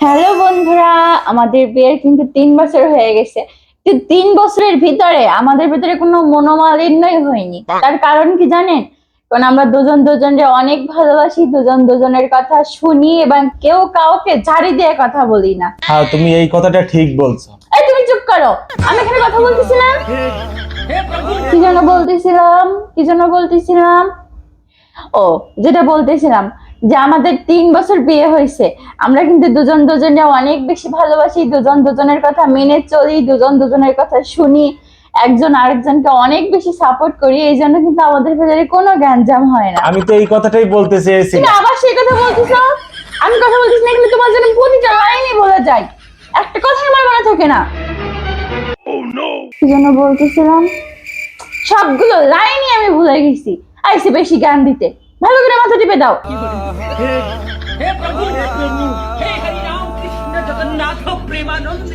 Hello বন্ধুরা, আমাদের বিয়ের কিন্তু 3 বছর হয়ে গেছে। 3 বছরের ভিতরে আমাদের ভিতরে কোনো মনোমালিন্যই হয়নি। তার কারণ কি জানেন? কারণ আমরা দুজন দুজনকে অনেক ভালোবাসি, দুজন দুজনের কথা শুনি এবং কেউ কাউকে ঝাড়ি দিয়ে কথা বলি না। হ্যাঁ, তুমি এই কথাটা ঠিক বলছো। এই তুমি চুপ করো, আমি এখানে কথা বলতেছিলাম। কি যেন বলতেছিলাম ও, যেটা বলতেছিলাম যে আমাদের 3 বছর বিয়ে হয়েছে। আমরা কিন্তু দুজন দুজনে অনেক বেশি ভালোবাসি, দুজন দুজনের কথা মেনে চলি, দুজন দুজনের কথা শুনি, একজন আরেকজনকে অনেক বেশি সাপোর্ট করি। এই জন্য কিন্তু আমাদের ভেতরে কোনো গ্যাঞ্জাম হয় না। আমি তো এই কথাটাই বলতে তুমি চেয়েছিলাম। আবার সেই কথা বলতেছো। আমি কথা বলতেছি না, কিন্তু তোমার জন্য প্রতিটা লাইনই বলে যাই, একটা কথাই আমার মনে থাকে না। কি যেন বলতেছিলাম, সবগুলো লাইনই আমি ভুলে গেছি। আইসে বেশি জ্ঞান দিতে, ভালো করে মাথা টিপে দাও। हे प्रभु हे हरि राम कृष्ण जगन्नाथ प्रेमानंद